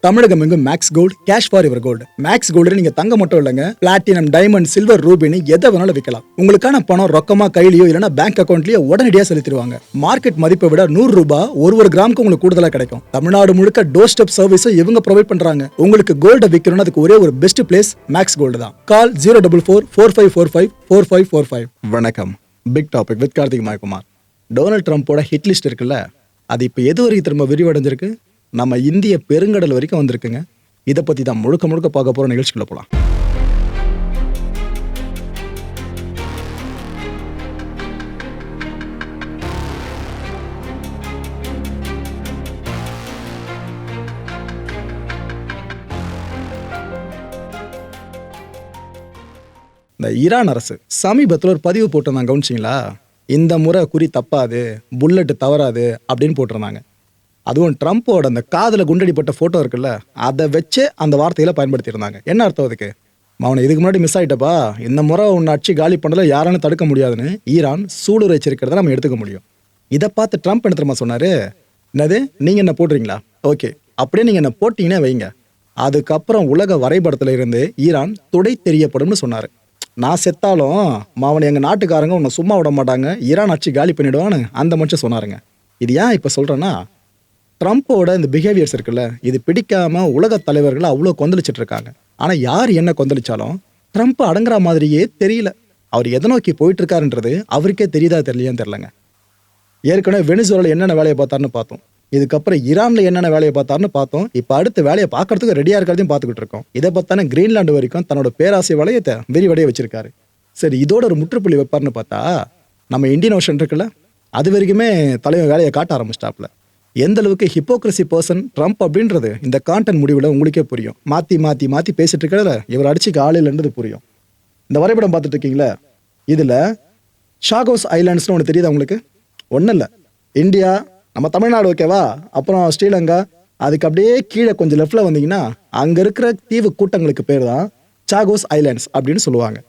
தமிழகம் எங்கும் Max gold cash for your gold. Max gold நீங்க தங்க மட்டும் இல்லைங்க, பிளாட்டினம், டைமண்ட், சில்வர், ரூபினி எதை வேணாலும் விற்கலாம். உங்களுக்கான பணம் ரொக்கமா கையிலயோ இல்லைன்னா பேங்க் அக்கௌண்ட்லயோ உடனடியாக செலுத்திடுவாங்க. மார்க்கெட் மதிப்பை விட 100 ரூபாய் ஒரு கிராமுக்கு உங்களுக்கு கூடுதலாக கிடைக்கும். தமிழ்நாடு முழுக்க டோர் ஸ்டெப் சர்வீஸும் இவங்க ப்ரொவைட் பண்றாங்க. உங்களுக்கு கோல்ட விற்கணும்னு அதுக்கு ஒரே ஒரு பெஸ்ட் பிளேஸ் மேக்ஸ் கோல்டு தான். கால் 04445454545. வணக்கம். Big topic with Karthik Mayakumar. Donald ட்ரம்ப்போட ஹிட் லிஸ்ட் இருக்குல்ல, அது இப்போ எது வரைக்கும் திரும்ப விரிவடைஞ்சிருக்கு? நம்ம இந்திய பெருங்கடல் வரைக்கும் வந்திருக்குங்க. இதை பற்றி தான் முழுக்க முழுக்க பார்க்க போகிற நிகழ்ச்சிக்குள்ள போகலாம். இந்த ஈரான் அரசு சமீபத்தில் ஒரு பதிவு போட்டிருந்தாங்க, கவனிச்சிங்களா? இந்த முறை குறி தப்பாது, புல்லட்டு தவறாது அப்படின்னு போட்டிருந்தாங்க. அதுவும் ட்ரம்ப்போட அந்த காதில் குண்டடிப்பட்ட ஃபோட்டோ இருக்குல்ல, அதை வச்சு அந்த வார்த்தைகளை பயன்படுத்தியிருந்தாங்க. என்ன அர்த்தம் அதுக்கு? அவனை இதுக்கு முன்னாடி மிஸ் ஆகிட்டப்பா, இந்த முறை உன்னை அடிச்சு காலி பண்ணல யாராலும் தடுக்க முடியாதுன்னு ஈரான் சூடு வச்சிருக்கிறத நம்ம எடுத்துக்க முடியும். இதை பார்த்து ட்ரம்ப் என்ன தெரியுமா சொன்னார்? என்னது, நீங்கள் என்ன போடுறீங்களா? ஓகே, அப்படியே நீங்கள் என்ன போட்டிங்கன்னா வைங்க, அதுக்கப்புறம் உலக வரைபடத்தில் இருந்து ஈரான் துடை தெரியப்படும்னு சொன்னார். நான் செத்தாலும் அவனை எங்கள் நாட்டுக்காரங்க உன்னை சும்மா விட மாட்டாங்க, ஈரான் அடிச்சு காலி பண்ணிவிடுவான்னு அந்த மனுஷன் சொன்னாருங்க. இது ஏன் இப்போ சொல்கிறேன்னா, ட்ரம்ப்போட இந்த பிஹேவியர்ஸ் இருக்குல்ல, இது பிடிக்காம உலக தலைவர்களை அவ்வளோ கொந்தளிச்சிட்டு இருக்காங்க. ஆனால் யார் என்ன கொந்தளிச்சாலும் ட்ரம்ப் அடங்குற மாதிரியே தெரியல. அவர் எதை நோக்கி போயிட்டு இருக்காருன்றது அவருக்கே தெரியுதா தெரியலையான்னு தெரிலங்க. ஏற்கனவே வெனிசுவேலால என்னென்ன வேலையை பார்த்தாருன்னு பார்த்தோம். இதுக்கப்புறம் ஈரானில் என்னென்ன வேலையை பார்த்தாருன்னு பார்த்தோம். இப்போ அடுத்த வேலையை பார்க்கறதுக்கு ரெடியாக இருக்கிறதையும் பார்த்துக்கிட்டு இருக்கோம். இதை பார்த்தானே கிரீன்லாண்டு வரைக்கும் தன்னோட பேராசை வளையத்தை விரிவடைய வச்சிருக்காரு. சரி, இதோட ஒரு முற்றுப்புள்ளி வைப்பார்னு பார்த்தா நம்ம இந்தியன் ஓஷன் இருக்குல்ல, அது வரைக்குமே தலைவர் வேலையை காட்ட ஆரம்பிச்சிட்டாப்ல. எந்த அளவுக்கு ஹிப்போக்ரசி பர்சன் ட்ரம்ப் அப்படின்றது இந்த கான்டென்ட் முடிவில் உங்களுக்கே புரியும். மாற்றி மாற்றி மாற்றி பேசிட்டு இருக்கிறத இவர் அடிச்சுக்க ஆளில்ன்றது புரியும். இந்த வரைபடம் பார்த்துட்டு இருக்கீங்களா, இதில் ஷாகோஸ் ஐலாண்ட்ஸ்னு ஒன்று தெரியுதா உங்களுக்கு? ஒன்றும் இல்லை, இந்தியா, நம்ம தமிழ்நாடு, ஓகேவா, அப்புறம் ஸ்ரீலங்கா, அதுக்கு அப்படியே கீழே கொஞ்சம் லெஃப்டில் வந்தீங்கன்னா அங்கே இருக்கிற தீவு கூட்டங்களுக்கு பேர் தான் சாகோஸ் ஐலாண்ட்ஸ் அப்படின்னு சொல்லுவாங்க.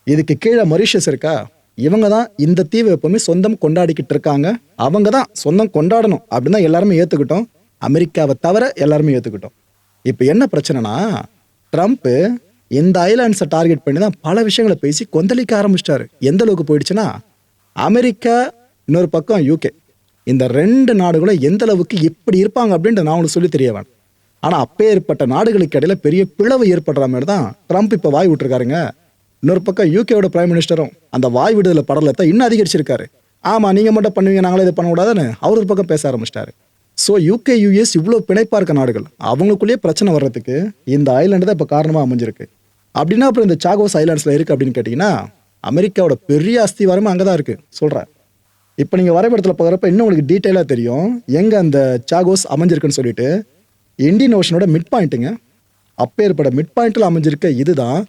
இதுக்கு கீழே மொரீஷியஸ் இருக்கா, இவங்க தான் இந்த தீவை எப்பவுமே சொந்தம் கொண்டாடிக்கிட்டு இருக்காங்க. அவங்க தான் சொந்தம் கொண்டாடணும் அப்படின்னு தான் எல்லாருமே ஏற்றுக்கிட்டோம். அமெரிக்காவை தவிர எல்லாருமே ஏற்றுக்கிட்டோம். இப்போ என்ன பிரச்சனைனா, ட்ரம்ப்பு இந்த ஐலாண்ட்ஸை டார்கெட் பண்ணி தான் பல விஷயங்களை பேசி கொந்தளிக்க ஆரம்பிச்சிட்டாரு. எந்த அளவுக்கு போயிடுச்சுன்னா, அமெரிக்கா, இன்னொரு பக்கம் யூகே, இந்த 2 நாடுகளும் எந்த அளவுக்கு எப்படி இருப்பாங்க அப்படின்ட்டு நான் உங்களுக்கு சொல்லி தெரிய வேணும். ஆனால் அப்பேற்பட்ட நாடுகளுக்கு இடையில பெரிய பிளவு ஏற்படுற மாதிரி தான் ட்ரம்ப் இப்போ வாய் விட்டுருக்காருங்க. இன்னொரு பக்கம் யூகேவோட பிரைம் மினிஸ்டரும் அந்த வாய் விடுதலை படலத்தை இன்னும் அதிகரிச்சிருக்காரு. ஆமாம், நீங்கள் மட்டும் பண்ணுவீங்க, நாங்களே இதை பண்ணக்கூடாதுன்னு அவர் ஒரு பக்கம் பேச ஆரம்பிச்சிட்டாரு. ஸோ யூகே யூஎஸ் இவ்வளோ பிணைப்பாக இருக்க நாடுகள், அவங்களுக்குள்ளேயே பிரச்சனை வர்றதுக்கு இந்த ஐலாண்டு தான் இப்போ காரணமாக அமைஞ்சிருக்கு. அப்படின்னா அப்புறம் இந்த சாகோஸ் ஐலாண்ட்ஸில் இருக்குது அப்படின்னு கேட்டிங்கன்னா, அமெரிக்காவோட பெரிய அஸ்திவாரமே அங்கே தான் இருக்குது சொல்கிறேன். இப்போ நீங்கள் வரைபடத்தில் பார்க்குறப்ப இன்னும் உங்களுக்கு டீட்டெயிலாக தெரியும் எங்கே அந்த சாகோஸ் அமைஞ்சிருக்குன்னு சொல்லிட்டு. இந்தியன் ஓஷனோட மிட் பாயிண்ட்டுங்க, அப்பேற்பட்ட மிட் பாயிண்டில் அமைஞ்சிருக்க இதுதான்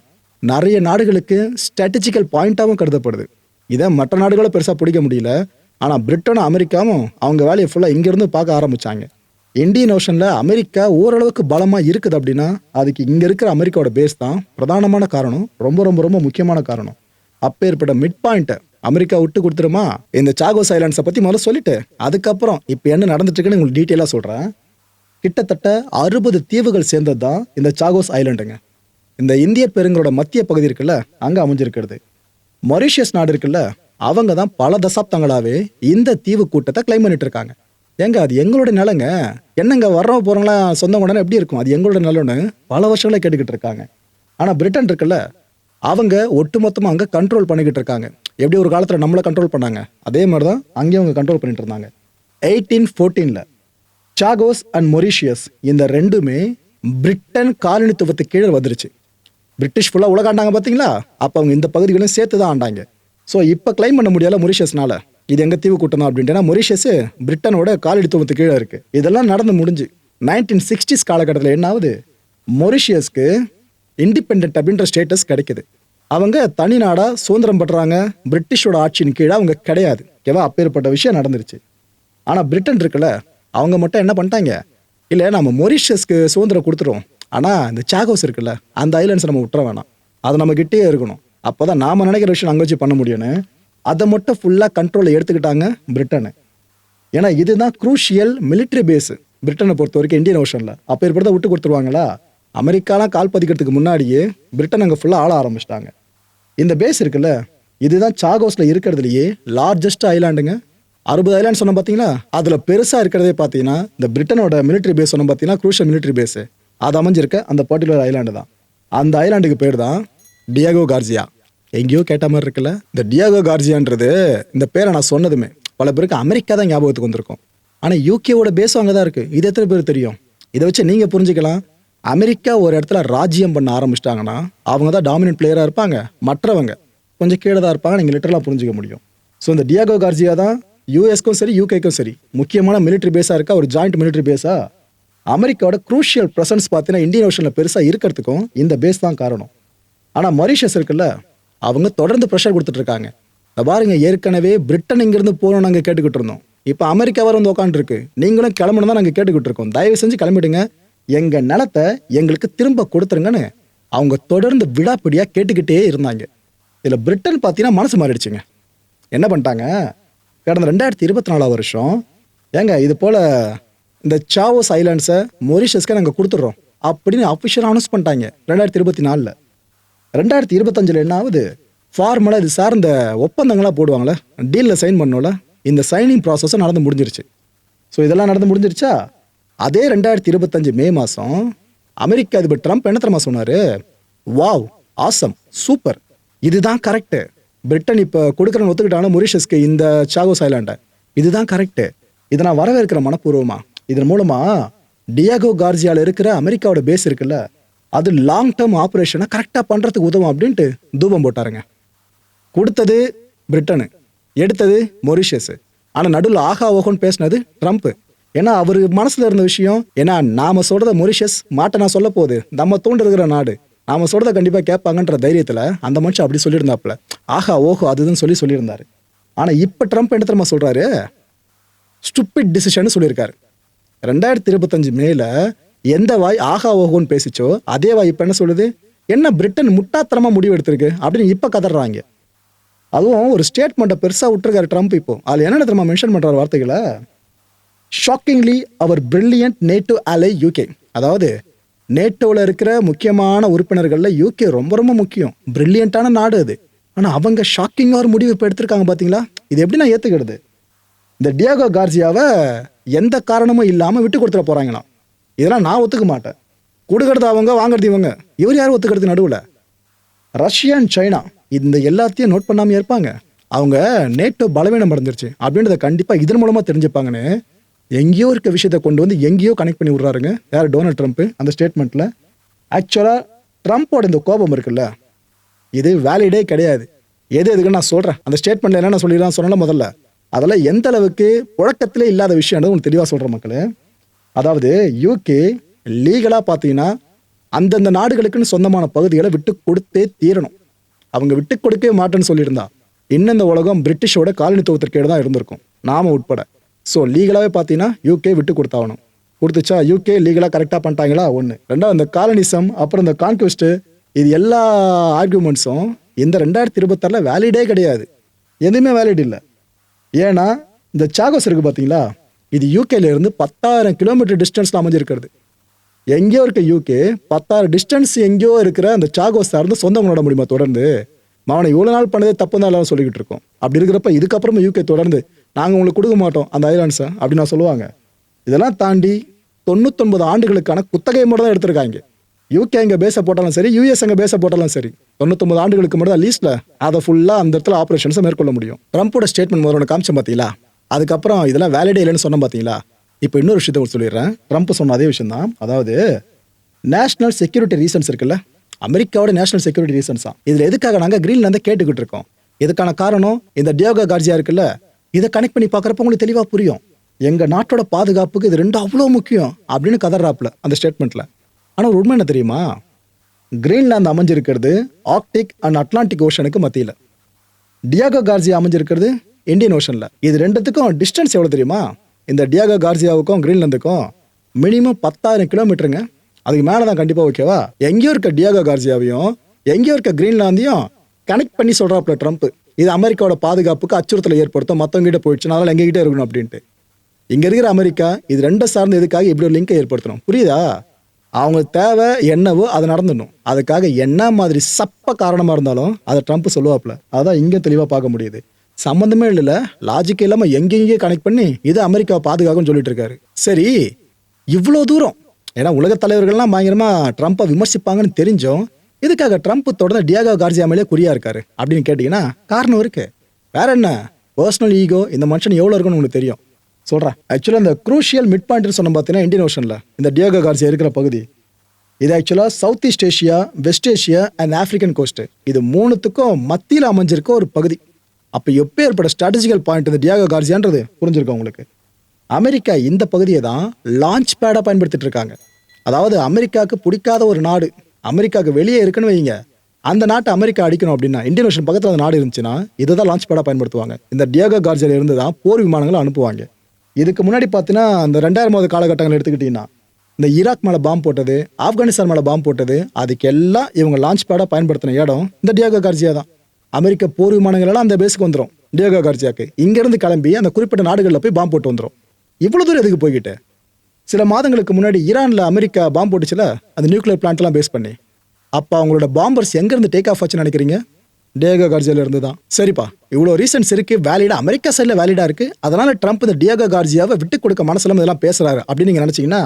நிறைய நாடுகளுக்கு ஸ்ட்ராட்டஜிக்கல் பாயிண்டாகவும் கருதப்படுது. இதை மற்ற நாடுகளும் பெருசாக பிடிக்க முடியல. ஆனால் பிரிட்டனும் அமெரிக்காவும் அவங்க வேலையை ஃபுல்லாக இங்கேருந்து பார்க்க ஆரம்பித்தாங்க. இந்தியன் ஓஷனில் அமெரிக்கா ஓரளவுக்கு பலமாக இருக்குது அப்படின்னா அதுக்கு இங்கே இருக்கிற அமெரிக்காவோட பேஸ் தான் பிரதானமான காரணம், ரொம்ப ரொம்ப ரொம்ப முக்கியமான காரணம். அப்பேற்பட்ட மிட் பாயிண்ட்டை அமெரிக்கா விட்டு கொடுத்துருமா? இந்த சாகோஸ் ஐலாண்ட்ஸை பற்றி முதல்ல சொல்லிட்டு அதுக்கப்புறம் இப்போ என்ன நடந்துட்டு இருக்குன்னு உங்களுக்கு டீட்டெயிலாக சொல்கிறேன். கிட்டத்தட்ட 60 தீவுகள் சேர்ந்தது தான் இந்த சாகோஸ் ஐலாண்டுங்க. இந்த இந்திய பெருங்கலோட மத்திய பகுதி இருக்குல்ல, அங்கே அமைஞ்சிருக்கிறது. மொரீஷியஸ் நாடு இருக்குல்ல, அவங்க தான் பல தசாப்தங்களாகவே இந்த தீவு கூட்டத்தை கிளைம் பண்ணிட்டு இருக்காங்க. ஏங்க, அது எங்களோட நிலங்க, என்னங்க வர்றவங்க போகிறவங்களாம் சொந்தம் கொண்டாட எப்படி இருக்கும், அது எங்களோட நிலம்னு பல வருஷங்களே கேட்டுக்கிட்டு இருக்காங்க. ஆனால் பிரிட்டன் இருக்குல்ல, அவங்க ஒட்டுமொத்தமாக அங்கே கண்ட்ரோல் பண்ணிக்கிட்டு இருக்காங்க. எப்படி ஒரு காலத்தில் நம்மளை கண்ட்ரோல் பண்ணாங்க, அதே மாதிரி தான் அங்கேயும் அவங்க கண்ட்ரோல் பண்ணிட்டு இருந்தாங்க. 1814 சாகோஸ் அண்ட் மொரீஷியஸ் இந்த ரெண்டுமே பிரிட்டன் காலனித்துவத்துக்கு கீழே வந்துருச்சு. பிரிட்டிஷ் ஃபுல்லாக உலகாண்டாங்க பார்த்தீங்களா, அப்போ அவங்க இந்த பகுதிகளையும் சேர்த்து தான் ஆண்டாங்க. ஸோ இப்போ கிளைம் பண்ண முடியல மொரீஷியஸ்னால, இது எங்கள் தீவு கூட்டம் தான் அப்படின்ட்டு. மொரீஷியஸ் பிரிட்டனோட காலனித்துவத்துக்கு கீழே இருக்குது. இதெல்லாம் நடந்து முடிஞ்சு 1960s காலகட்டத்தில் என்ன ஆகுது, மொரீஷியஸ்க்கு இண்டிபெண்ட் அப்படின்ற ஸ்டேட்டஸ் கிடைக்குது. அவங்க தனி நாடாக சுதந்திரம் பெற்றாங்க. பிரிட்டிஷோட ஆட்சியின் கீழே அவங்க கிடையாது. ஓகேவா, அப்பேற்பட்ட விஷயம் நடந்துருச்சு. ஆனால் பிரிட்டன் இருக்குல்ல, அவங்க மட்டும் என்ன பண்ணிட்டாங்க, இல்லை நம்ம மொரீஷியஸ்க்கு சுதந்திரம் கொடுத்துருவோம், ஆனால் இந்த சாகோஸ் இருக்குல்ல, அந்த ஐலாண்ட்ஸ் நம்ம விட்டுற வேணாம், அது நம்ம கிட்டே இருக்கணும், அப்போ தான் நாம் நினைக்கிற விஷயம் அங்கே வச்சு பண்ண முடியும்னு அதை மட்டும் ஃபுல்லாக கண்ட்ரோலில் எடுத்துக்கிட்டாங்க பிரிட்டனு. ஏன்னா இதுதான் குரூஷியல் மிலிட்ரி பேஸு. பிரிட்டனை பொறுத்த வரைக்கும் இந்தியன் ஓஷனில். அப்போ ஏற்படுத்த விட்டு கொடுத்துருவாங்களா? அமெரிக்காலாம் கால் பதிக்கிறதுக்கு முன்னாடியே பிரிட்டன் அங்கே ஃபுல்லாக ஆள ஆரம்பிச்சிட்டாங்க. இந்த பேஸ் இருக்குல்ல, இதுதான் சாகோஸில் இருக்கிறதுலையே லார்ஜஸ்ட் ஐலாண்டுங்க. 60 ஐலாண்ட் சொன்னோம் பார்த்தீங்களா, அதில் பெருசாக இருக்கிறதே பார்த்தீங்கன்னா இந்த பிரிட்டனோட மிலிட்ரி பேஸ் சொன்னோம் பார்த்தீங்கன்னா, குரூஷியல் மிலிட்ரி பேஸு, அது அமைஞ்சிருக்க அந்த பர்டிகுலர் ஐலாண்டு தான். அந்த ஐலாண்டுக்கு பேர் தான் டியாகோ கார்சியா. எங்கேயோ கேட்ட மாதிரி இருக்குல்ல. இந்த டியாகோ கார்சியான்றது இந்த பேரை நான் சொன்னதுமே பல பேருக்கு அமெரிக்கா தான் ஞாபகத்துக்கு வந்திருக்கும். ஆனால் யூகேவோட பேஸும் அங்கே தான் இருக்குது. இது எத்தனை பேர் தெரியும்? இதை வச்சு நீங்கள் புரிஞ்சுக்கலாம், அமெரிக்கா ஒரு இடத்துல ராஜ்யம் பண்ண ஆரம்பிச்சிட்டாங்கன்னா அவங்க தான் டாமினன்ட் பிளேயராக இருப்பாங்க, மற்றவங்க கொஞ்சம் கீழே தான் இருப்பாங்க. நீங்கள் லிட்டரலாக புரிஞ்சிக்க முடியும். ஸோ இந்த டியாகோ கார்சியா தான் யூஎஸ்க்கும் சரி யூகேக்கும் சரி முக்கியமான மிலிட்ரி பேஸாக இருக்கா, ஒரு ஜாயிண்ட் மிலிட்ரி பேஸாக. அமெரிக்காவோட குரூஷியல் ப்ரெசன்ஸ் பார்த்தீங்கன்னா இந்தியன் ஓஷனில் பெருசாக இருக்கிறதுக்கும் இந்த பேஸ் தான் காரணம். ஆனால் மொரீஷியஸ் இருக்குல்ல, அவங்க தொடர்ந்து ப்ரெஷர் கொடுத்துட்டு இருக்காங்க. பாருங்க, ஏற்கனவே பிரிட்டன் இங்கிருந்து போகணும் நாங்கள் கேட்டுக்கிட்டு இருந்தோம், இப்போ அமெரிக்கா வர வந்து உட்காந்துருக்கு, நீங்களும் கிளம்பணும் தான் நாங்கள் கேட்டுக்கிட்டு இருக்கோம், தயவு செஞ்சு கிளம்பிடுங்க, எங்கள் நிலத்தை எங்களுக்கு திரும்ப கொடுத்துருங்கன்னு அவங்க தொடர்ந்து விடாப்பிடியாக கேட்டுக்கிட்டே இருந்தாங்க. இதில் பிரிட்டன் பார்த்தீங்கன்னா மனசு மாறிடுச்சுங்க. என்ன பண்ணிட்டாங்க, கடந்த 2024 வருஷம் ஏங்க இது போல் இந்த சாவோஸ் ஐலாண்ட்ஸை மொரீஷியஸ்க்கு நாங்கள் கொடுத்துட்றோம் அப்படின்னு அஃபிஷியலாக அனௌன்ஸ் பண்ணிட்டாங்க 2024. 2025 என்ன ஆகுது, ஃபார்மலாக இது சார்ந்த ஒப்பந்தங்களாக போடுவாங்களே, டீலில் சைன் பண்ணோம்ல, இந்த சைனிங் ப்ராசஸும் நடந்து முடிஞ்சிருச்சு. ஸோ இதெல்லாம் நடந்து முடிஞ்சிருச்சா? அதே 2025 மே மாதம் அமெரிக்க அதிபர் ட்ரம்ப் என்ன தெரியுமா சொன்னார், வாவ் ஆசம் சூப்பர், இதுதான் கரெக்டு, பிரிட்டன் இப்போ கொடுக்குறன்னு ஒத்துக்கிட்டாலும் மொரீஷியஸ்க்கு இந்த சாகோஸ் ஐலாண்டை, இதுதான் கரெக்டு, இதை நான் வரவேற்கிற மனப்பூர்வமா. இதன் மூலமாக டியாகோ கார்சியாவில் இருக்கிற அமெரிக்காவோட பேஸ் இருக்குல்ல, அது லாங் டேர்ம் ஆப்ரேஷனை கரெக்டாக பண்ணுறதுக்கு உதவும் அப்படின்ட்டு தூபம் போட்டாருங்க. கொடுத்தது பிரிட்டனு, எடுத்தது மொரீஷியஸ். ஆனால் நடுவில் ஆகா ஓகோன்னு பேசினது ட்ரம்ப். ஏன்னா அவர் மனசில் இருந்த விஷயம், ஏன்னா நாம் சொல்கிறத மொரீஷியஸ் மாட்ட நான் சொல்ல போகுது, நம்ம தூண்டு இருக்கிற நாடு, நாம் சொல்கிறத கண்டிப்பாக கேட்பாங்கன்ற தைரியத்தில் அந்த மனுஷன் அப்படி சொல்லியிருந்தாப்புல, ஆஹா ஓஹோ அதுதான் சொல்லியிருந்தாரு. ஆனால் இப்போ ட்ரம்ப் என்ன தெரியுமா சொல்கிறாரு, ஸ்டூபிட் டிசிஷன் சொல்லியிருக்காரு. 2025 மேல எந்த வாய் ஆகா ஓகோன்னு பேசிச்சோ அதே வாய் இப்போ என்ன சொல்லுது, என்ன பிரிட்டன் முட்டாத்தனமாக முடிவு எடுத்திருக்கு அப்படின்னு இப்போ கதறாங்க. அதுவும் ஒரு ஸ்டேட்மெண்ட்டை பெருசாக விட்டுருக்காரு ட்ரம்ப். இப்போ அதில் என்ன தெரியுமா மென்ஷன் பண்ணுற வார்த்தைகளை, ஷாக்கிங்லி அவர் பிரில்லியன்ட் நேட்டோ அலை யூகே. அதாவது நேட்டோவில் இருக்கிற முக்கியமான உறுப்பினர்களில் யூகே ரொம்ப ரொம்ப முக்கியம், பிரில்லியண்ட்டான நாடு அது. ஆனால் அவங்க ஷாக்கிங்காக ஒரு முடிவு இப்போ எடுத்திருக்காங்க பார்த்தீங்களா, இது எப்படி நான் ஏற்றுக்கிறது? இந்த டியாகோ கார்சியாவை எந்த காரணமும் இல்லாமல் விட்டு கொடுத்துட போகிறாங்களாம். இதெல்லாம் நான் ஒத்துக்க மாட்டேன். கொடுக்கறது அவங்க, வாங்குறது இவங்க, இவர் யாரும் ஒத்துக்கிறது நடுவில்? ரஷ்யா அண்ட் சைனா இந்த எல்லாத்தையும் நோட் பண்ணாமல் இருப்பாங்க. அவங்க நேட்டோ பலவீனம் அடைஞ்சிருச்சு அப்படின்றத கண்டிப்பாக இதன் மூலமாக தெரிஞ்சுப்பாங்கன்னு எங்கேயோ இருக்க விஷயத்தை கொண்டு வந்து எங்கேயோ கனெக்ட் பண்ணி விட்றாருங்க யார், டொனால்ட் ட்ரம்ப். அந்த ஸ்டேட்மெண்ட்டில் ஆக்சுவலாக ட்ரம்ப்போட இந்த கோபம் இருக்குல்ல, இது வேலிடே கிடையாது. எதுக்குன்னு நான் சொல்கிறேன். அந்த ஸ்டேட்மெண்ட்டில் என்னென்ன சொல்லிடலாம் சொன்னால முதல்ல, அதெல்லாம் எந்த அளவுக்கு புழக்கத்திலே இல்லாத விஷயம் உங்களுக்கு தெளிவாக சொல்கிற மக்களே. அதாவது யூகே லீகலாக பார்த்தீங்கன்னா அந்தந்த நாடுகளுக்குன்னு சொந்தமான பகுதிகளை விட்டு கொடுத்தே தீரணும். அவங்க விட்டு கொடுக்கவே மாட்டேன்னு சொல்லியிருந்தா இன்னும் இந்த உலகம் பிரிட்டிஷோட காலனித்துவத்திற்கேடு தான் இருந்திருக்கும், நாம உட்பட. ஸோ லீகலாகவே பார்த்தீங்கன்னா யூகே விட்டு கொடுத்தாகணும். கொடுத்துச்சா? யூகே லீகலாக கரெக்டாக பண்ணிட்டாங்களா? ஒன்று. ரெண்டாவது, இந்த காலனிசம் அப்புறம் இந்த கான்குவெஸ்ட்டு, இது எல்லா ஆர்குமெண்ட்ஸும் இந்த 2026 வேலிடே கிடையாது, எதுவுமே வேலிட் இல்லை. ஏன்னா இந்த சாகோஸ் இருக்குது பார்த்தீங்களா, இது யூகேலேருந்து 10,000 கிலோமீட்டர் டிஸ்டன்ஸில் அமைஞ்சிருக்கிறது. எங்கேயோ இருக்க யூகே 10,000 டிஸ்டன்ஸ் எங்கேயோ இருக்கிற அந்த சாகோஸ் சார்ந்து சொந்தங்களோட முடியுமா தொடர்ந்து? அவனை இவ்வளோ நாள் பண்ணதே தப்பு தான் எல்லாரும் சொல்லிக்கிட்டு இருக்கோம். அப்படி இருக்கிறப்ப இதுக்கப்புறமா யூகே தொடர்ந்து நாங்கள் உங்களுக்கு கொடுக்க மாட்டோம் அந்த ஐலாண்ட்ஸை அப்படின்னு நான் சொல்லுவாங்க. இதெல்லாம் தாண்டி 99 ஆண்டுகளுக்கான குத்தகை மட்டும் தான் எடுத்திருக்காங்க. யூகே எங்கே பேச போட்டாலும் சரி, யூஎஸ் எங்கே பேச போட்டாலும் சரி, 99 ஆண்டுகளுக்கு மட்டும் தான் லீஸ்ட்டில் அதை ஃபுல்லாக அந்த இடத்துல ஆப்ரேஷன்ஸை மேற்கொள்ள முடியும். ட்ரம்ப்போட ஸ்டேட்மெண்ட் முதல்ல காமிச்சேன் பார்த்தீங்களா, அதுக்கப்புறம் இதெல்லாம் வேலிடே இல்லைன்னு சொன்னோம் பார்த்தீங்களா. இப்போ இன்னொரு விஷயத்த சொல்லிடுறேன். ட்ரம்ப் சொன்ன அதே விஷயம் தான். அதாவது நேஷனல் செக்யூரிட்டி ரீசன்ஸ் இருக்குல்ல, அமெரிக்காவோட நேஷனல் செக்யூரிட்டி ரீசன்ஸ் தான். இதில் எதுக்காக நாங்கள் கிரீன்லாந்தை கேட்டுக்கிட்டு இருக்கோம்? இதுக்கான காரணம் இந்த டியாகோ கார்சியா இருக்குல்ல, இதை கனெக்ட் பண்ணி பார்க்குறப்ப உங்களுக்கு தெளிவாக புரியும். எங்கள் நாட்டோட பாதுகாப்புக்கு இது ரெண்டும் அவ்வளோ முக்கியம் அப்படின்னு கதறாப்புல அந்த ஸ்டேட்மெண்ட்டில். ஆனால் ஒரு உண்மை என்ன தெரியுமா, கிரீன்லாந்து அமைஞ்சிருக்கிறது ஆர்க்டிக் அண்ட் அட்லாண்டிக் ஓஷனுக்கு மத்தியில், டியாகோ கார்சியா அமைஞ்சிருக்கிறது இந்தியன் ஓஷனில். இது ரெண்டுத்துக்கும் டிஸ்டன்ஸ் எவ்வளோ தெரியுமா? இந்த டியாகோ கார்சியாவுக்கும் கிரீன்லாந்துக்கும் மினிமம் 10,000 கிலோமீட்டருங்க. அதுக்கு மேலே தான் கண்டிப்பாக. ஓகேவா? எங்கேயோ இருக்க டியாகோ கார்சியாவையும் எங்கேயோ இருக்க கிரீன்லாந்தையும் கனெக்ட் பண்ணி சொல்கிறாப்புல ட்ரம்ப், இது அமெரிக்காவோட பாதுகாப்புக்கு அச்சுறுத்தலை ஏற்படுத்தும், மற்றவங்கிட்ட போயிடுச்சுன்னா அதனால் எங்ககிட்ட இருக்கணும் அப்படின்ட்டு. இங்க இருக்கிற அமெரிக்கா இது ரெண்டும் சார்ந்து எதுக்காக இப்படி ஒரு லிங்கை ஏற்படுத்தணும், புரியுதா? அவங்களுக்கு தேவை என்னவோ அது நடந்துடணும். அதுக்காக என்ன மாதிரி சப்ப காரணமா இருந்தாலும் அதை ட்ரம்ப் சொல்லுவாப்புல. அதான் இங்க தெளிவா பார்க்க முடியுது. சம்மந்தமே இல்லைல்ல, லாஜிக் இல்லாம எங்கெங்கே கனெக்ட் பண்ணி இது அமெரிக்காவை பாதுகாக்கும்னு சொல்லிட்டு இருக்காரு. சரி, இவ்வளோ தூரம் ஏன்னா உலக தலைவர்கள்லாம் பயங்கரமா ட்ரம்ப்பை விமர்சிப்பாங்கன்னு தெரிஞ்சோம், இதுக்காக ட்ரம்ப் தொடர்ந்து டியாகோ கார்சியா மேலே குறியா இருக்காரு அப்படின்னு கேட்டீங்கன்னா காரணம் இருக்கு. வேற என்ன, பர்சனல் ஈகோ இந்த மனுஷன் எவ்வளோ இருக்குன்னு உங்களுக்கு தெரியும். சொல்கிறேன். ஆக்சுவலாக இந்த குரூஷியல் மிட் பாயிண்ட்னு சொன்ன பார்த்தீங்கன்னா இந்தியன் ஓஷனில் இந்த டியாகோ கார்சியா இருக்கிற பகுதி, இது ஆக்சுவலாக south east Asia, west Asia and African coast, இது மூணுத்துக்கும் மத்தியில் அமைஞ்சிருக்க ஒரு பகுதி. அப்போ எப்போ ஏற்பட்ட ஸ்ட்ராட்டஜிக்கல் பாயிண்ட் இந்த டியாகோ கார்சியான்றது புரிஞ்சிருக்கும் உங்களுக்கு. அமெரிக்கா இந்த பகுதியை தான் லான்ச் பேடாக பயன்படுத்திட்டு இருக்காங்க. அதாவது அமெரிக்காவுக்கு பிடிக்காத ஒரு நாடு அமெரிக்காவுக்கு வெளியே இருக்குன்னு வைங்க, அந்த நாட்டை அமெரிக்கா அடிக்கணும் அப்படின்னா இந்தியன் ஓஷன் பக்கத்தில் அந்த நாடு இருந்துச்சுன்னா இதை தான் லான்ச் பேடாக பயன்படுத்துவாங்க. இந்த டியாகோ கார்சியால இருந்து தான் போர் விமானங்களை அனுப்புவாங்க. இதுக்கு முன்னாடி பார்த்தீங்கன்னா அந்த 2000 காலகட்டங்கள் எடுத்துக்கிட்டிங்கன்னா இந்த ஈராக் மேலே பாம்பு போட்டது, ஆப்கானிஸ்தான் மேலே பாம்பு போட்டது, அதுக்கெல்லாம் இவங்க லான்ச் பேடாக பயன்படுத்தின இடம் இந்த டியாகோ கார்சியா தான். அமெரிக்க போர் விமானங்கள் எல்லாம் அந்த பேஸுக்கு வந்துடும் டியாகோ கார்சியாக்கு. இங்கேருந்து கிளம்பி அந்த குறிப்பிட்ட நாடுகளில் போய் பாம்பு போட்டு வந்துடும். இவ்வளோ தூரம் எதுக்கு போய்கிட்டு? சில மாதங்களுக்கு முன்னாடி ஈரானில் அமெரிக்கா பாம்பு போட்டுச்சுல, அந்த நியூக்ளியர் பிளான்ட்லாம் பேஸ் பண்ணி, அப்போ அவங்களோட பாம்பர்ஸ் எங்கேருந்து டேக் ஆஃப் ஆச்சுன்னு நினைக்கிறீங்க? டியாகோ கார்சியால இருந்து தான். சரிப்பா, இவ்வளோ ரீசன்ஸ் இருக்கு, வேலிடா அமெரிக்கா சைடில் வேலிடா இருக்கு, அதனால ட்ரம்ப் இந்த டியாகோ கார்சியாவை விட்டு கொடுக்க மனசுல இதெல்லாம் பேசுறாரு அப்படின்னு நீங்க நினைச்சீங்கன்னா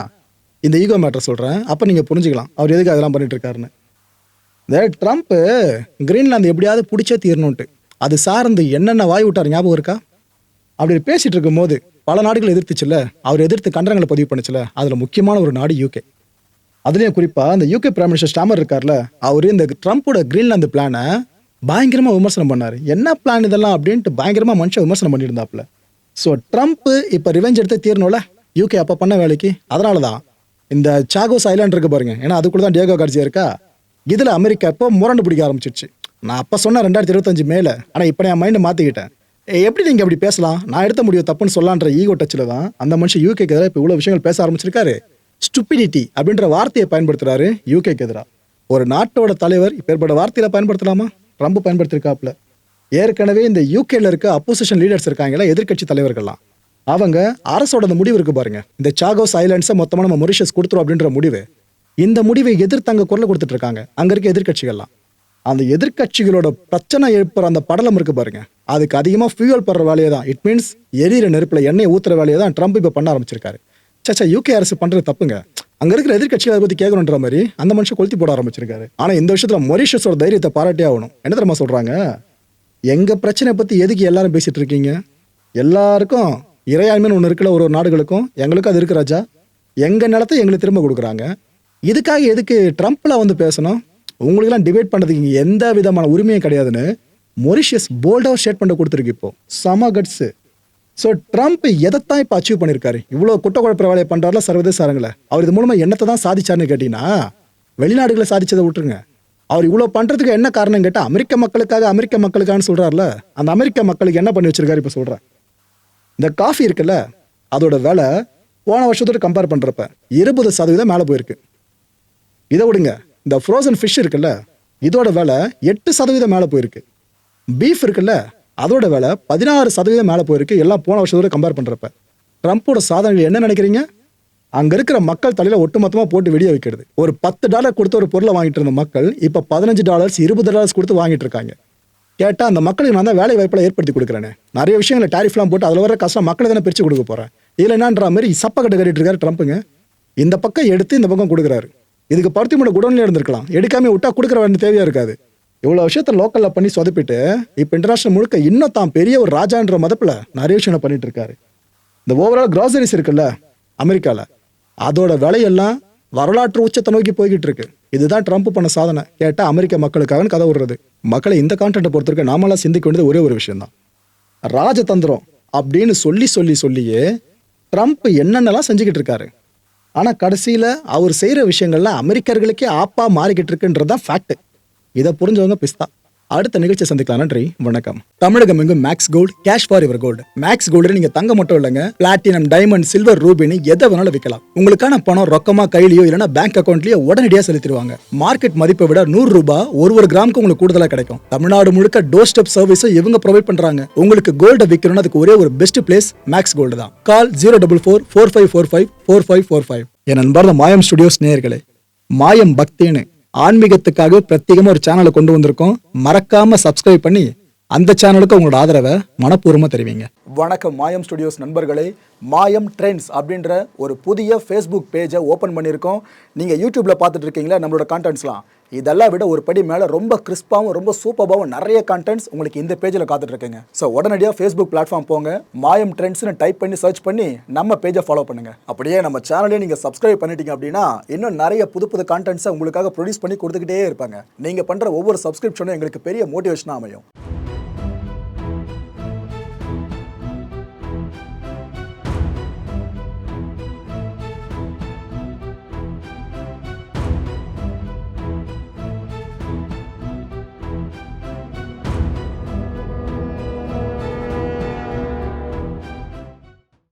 இந்த ஈகோ மேட்டர் சொல்றேன், அப்ப நீங்க புரிஞ்சுக்கலாம் அவர் எதுக்கு அதெல்லாம் பண்ணிட்டு இருக்காருன்னு. இந்த ட்ரம்ப் கிரீன்லாந்து எப்படியாவது பிடிச்சே தீரணும்ட்டு அது சார்ந்து என்னென்ன வாய் விட்டார் ஞாபகம் இருக்கா? அப்படி பேசிட்டு இருக்கும் போது பல நாடுகள் எதிர்த்துச்சுல, அவர் எதிர்த்து கண்டனங்களை பதிவு பண்ணுச்சுல, அதுல முக்கியமான ஒரு நாடு யூகே. அதுலயும் குறிப்பா இந்த யூகே பிரைம் மினிஸ்டர் ஸ்டாமர் இருக்கார்ல, அவரு இந்த ட்ரம்ப்போட கிரீன்லாந்து பிளானை பயங்கரமா விமர்சனம் பண்ணாரு. என்ன பிளான் இதெல்லாம் அப்படின்ட்டு பயங்கரமா மனுஷன் விமர்சனம் பண்ணியிருந்தாப்புல. ஸோ ட்ரம்ப் இப்போ ரிவெஞ்ச் எடுத்து தீரணும்ல யூகே அப்போ பண்ண வேலைக்கு. அதனால தான் இந்த சாகோஸ் ஐலாண்ட் இருக்கு பாருங்க, ஏன்னா அதுக்குள்ள தான் டியாகோ கார்சியா இருக்கா, இதுல அமெரிக்கா இப்போ முரண்டு பிடிக்க ஆரம்பிச்சிருச்சு. நான் அப்போ சொன்னேன் 2025 மேல, ஆனால் இப்போ என் மைண்டை மாற்றிக்கிட்டேன். எப்படி நீங்கள் அப்படி பேசலாம், நான் எடுத்த முடிவு தப்புன்னு சொல்லலான்ற ஈகோ டச்சில் தான் அந்த மனுஷன் யூகேக்கு எதிராக இப்போ இவ்வளோ விஷயங்கள் பேச ஆரம்பிச்சிருக்காரு. ஸ்டூபிடிட்டி அப்படின்ற வார்த்தையை பயன்படுத்துறாரு யூகேக்கு எதிராக. ஒரு நாட்டோட தலைவர் இப்போ ஏற்பட்ட வார்த்தையில பயன்படுத்தலாமா? ட்ரம்ப் பயன்படுத்திருக்காப்புல. ஏற்கனவே இந்த யூகேல இருக்க அப்போசிஷன் லீடர்ஸ் இருக்காங்களா, எதிர்கட்சி தலைவர்கள்லாம், அவங்க அரசோட அந்த முடிவு இருக்கு பாருங்க, இந்த சாகோஸ் ஐலாண்ட்ஸை மொத்தமாக நம்ம மொரிஷியஸ் கொடுத்துரும் அப்படின்ற முடிவு, இந்த முடிவை எதிர்த்து அங்கே குரல் கொடுத்துட்டு இருக்காங்க அங்க இருக்க எதிர்கட்சிகள்லாம். அந்த எதிர்கட்சிகளோட பிரச்சனை எழுப்புற அந்த படலம் இருக்கு பாருங்க, அதுக்கு அதிகமாக ஃபியூயல் படுற வேலையை தான், இட் மீன்ஸ் எரியிற நெருப்புல எண்ணெய் ஊத்துற வேலையை தான் ட்ரம்ப் இப்போ பண்ண ஆரம்பிச்சிருக்காரு. சச்சா, யூகே அரசு பண்றது தப்புங்க, அங்க இருக்கிற எதிர்கட்சிகளை பத்தி கேட்கணுன்ற மாதிரி அந்த மனுஷன் கொளுத்தி போட ஆரம்பிச்சிருக்காரு. ஆனா இந்த விஷயத்துல மொரிஷியஸோட தைரியத்தை பாராட்டே ஆகணும். என்ன தெரியுமா சொல்றாங்க, எங்க பிரச்சனை பத்தி எதுக்கு எல்லாரும் பேசிட்டு இருக்கீங்க, எல்லாருக்கும் இறையாண்மைன்னு ஒன்று இருக்குல்ல, ஒரு நாடுகளுக்கும் எங்களுக்கும் அது இருக்கு ராஜா, எங்க நிலத்தை எங்களுக்கு திரும்ப கொடுக்குறாங்க, இதுக்காக எதுக்கு ட்ரம்ப்ல வந்து பேசணும், உங்களுக்கெல்லாம் டிபேட் பண்ணுறதுக்கு எந்த விதமான உரிமையும் கிடையாதுன்னு மொரிஷியஸ் போல்டாக ஸ்டேட்மெண்ட் கொடுத்துருக்கு. இப்போ சம கட்ஸ். ஸோ ட்ரம்ப் எதைத்தான் இப்போ அச்சீவ் பண்ணியிருக்காரு, இவ்வளோ குட்ட குழப்ப வேலையை பண்ணுறாருல சர்வதேச அரங்கில், அவர் இது மூலமாக என்னத்தை தான் சாதிச்சாருன்னு கேட்டிங்கன்னா, வெளிநாடுகளை சாதிச்சதை விட்டுருங்க, அவர் இவ்வளோ பண்ணுறதுக்கு என்ன காரணம் கேட்டால் அமெரிக்க மக்களுக்கான்னு சொல்கிறார்ல, அந்த அமெரிக்க மக்களுக்கு என்ன பண்ணி வச்சிருக்காரு இப்போ சொல்கிறேன். இந்த காஃபி இருக்குல்ல, அதோட விலை போன வருஷத்தோட கம்பேர் பண்ணுறப்ப 20% மேலே போயிருக்கு. இதை விடுங்க, இந்த ஃப்ரோசன் ஃபிஷ் இருக்குல்ல, இதோட விலை 8% மேலே போயிருக்கு. பீஃப் இருக்குல்ல, அதோட விலை 16% மேலே போயிருக்கு, எல்லாம் போன வருஷத்தோட கம்பேர் பண்ணுறப்ப. ட்ரம்ப்போட சாதனைகள் என்ன நினைக்கிறீங்க? அங்கே இருக்கிற மக்கள் தலையில் ஒட்டுமொத்தமாக போட்டு வெடிய வைக்கிறது. ஒரு $10 கொடுத்து ஒரு பொருளை வாங்கிட்டு இருந்த மக்கள் இப்போ $15 $20 கொடுத்து வாங்கிட்டு இருக்காங்க. கேட்டால் அந்த மக்களுக்கு நான் தான் வேலை வாய்ப்பெல்லாம் ஏற்படுத்தி கொடுக்குறேனே, நிறைய விஷயங்களை டேரிஃப்லாம் போட்டு அதில் வர கஷ்டம் மக்களை தானே பிரித்து கொடுக்க போகிறேன், இதில் என்னன்ற மாதிரி சப்பக்கட்டு கட்டிட்டு இருக்காரு ட்ரம்ப்புங்க. இந்த பக்கம் எடுத்து இந்த பக்கம் கொடுக்குறாரு. இதுக்கு பருத்தி மூட குடோன்ல இருந்திருக்கலாம், எடுக்காம விட்டா கொடுக்குற வேண்டிய தேவையா இருக்காது. இவ்வளோ விஷயத்த லோக்கல்ல பண்ணி சொதப்பிட்டு இப்போ இன்டர்நேஷனல் முழுக்க இன்னும் தான் பெரிய ஒரு ராஜான்ற மதப்பில் நிறைய விஷயம் பண்ணிட்டு இருக்காரு. இந்த ஓவரால் கிராசரிஸ் இருக்குல்ல அமெரிக்காவில், அதோட விலையெல்லாம் வரலாற்று உச்சத்தை நோக்கி போய்கிட்டு இருக்கு. இதுதான் ட்ரம்ப் பண்ண சாதனை. கேட்டால் அமெரிக்க மக்களுக்காக கதை விடுறது. மக்களை இந்த கான்டென்ட்டை பொறுத்திருக்க நாமெல்லாம் சிந்திக்க வேண்டியது ஒரே ஒரு விஷயம் தான், ராஜதந்திரம் அப்படின்னு சொல்லியே ட்ரம்ப் என்னென்னலாம் செஞ்சுக்கிட்டு இருக்காரு. ஆனால் கடைசியில் அவர் செய்கிற விஷயங்கள்ல அமெரிக்கர்களுக்கே ஆப்பா மாறிக்கிட்டு இருக்குன்றதான் ஃபேக்ட். இதை புரிஞ்சவங்க பிஸ்தா. அடுத்த நிகழ்ச்சி சந்திக்கலாம். நன்றி, வணக்கம். தமிழகம் எங்கும் Max gold, cash for your gold. Max gold நீங்க தங்க மட்டும் இல்லைங்க, பிளாட்டினம், டைமண்ட், சில்வர், ரூபினி எதை வேணாலும் விற்கலாம். உங்களுக்கான பணம் ரொக்கமா கையிலயோ இல்லைன்னா பேங்க் அக்கௌண்ட்லயோ உடனடியாக செலுத்திடுவாங்க. மார்க்கெட் மதிப்பை விட 100 ரூபாய் ஒரு கிராமுக்கு உங்களுக்கு கூடுதலா கிடைக்கும். தமிழ்நாடு முழுக்க டோர் ஸ்டெப் சர்வீஸ் இவங்க ப்ரொவைட் பண்றாங்க. உங்களுக்கு கோல்ட விற்கணும்னா அதுக்கு ஒரே ஒரு பெஸ்ட் பிளேஸ் மேக்ஸ் கோல்டு தான். கால் 04445454545. என் நண்பர் மாயம் ஸ்டுடியோஸ் நேயர்களே, மாயம் பக்தின்னு ஆன்மீகத்துக்காக பிரத்யேகமா ஒரு சேனலை கொண்டு வந்திருக்கோம். மறக்காம சப்ஸ்கிரைப் பண்ணி அந்த சேனலுக்கு உங்களோட ஆதரவை மனப்பூர்வமா தெரிவிங்க. வணக்கம் மாயம் ஸ்டுடியோஸ் நண்பர்களே. மாயம் ட்ரெண்ட்ஸ் அப்படின்ற ஒரு புதிய ஃபேஸ்புக் பேஜை ஓப்பன் பண்ணியிருக்கோம். நீங்கள் யூடியூப்ல பார்த்துட்டு இருக்கீங்களா நம்மளோட கான்டென்ட்ஸ்லாம். இதெல்லாம் விட ஒரு படி மேலே ரொம்ப கிறிஸ்பாகவும் ரொம்ப சூப்பராகவும் நிறைய கான்டென்ட்ஸ் உங்களுக்கு இந்த பேஜில் காத்துட்டு இருக்குங்க. ஸோ உடனடியாக ஃபேஸ்புக் பிளாட்ஃபார்ம் போங்க, மாயம் ட்ரெண்ட்ஸ்னு டைப் பண்ணி சர்ச் பண்ணி நம்ம பேஜை ஃபாலோ பண்ணுங்க. அப்படியே நம்ம சேனலையும் நீங்கள் சப்ஸ்கிரைப் பண்ணிட்டீங்க அப்படின்னா இன்னும் நிறைய புது புது கான்டென்ட்ஸை உங்களுக்காக ப்ரொடியூஸ் பண்ணி கொடுத்துக்கிட்டே இருப்பாங்க. நீங்கள் பண்ணுற ஒவ்வொரு சப்ஸ்கிரிப்ஷனும் எங்களுக்கு பெரிய மோட்டிவேஷனாக அமையும்.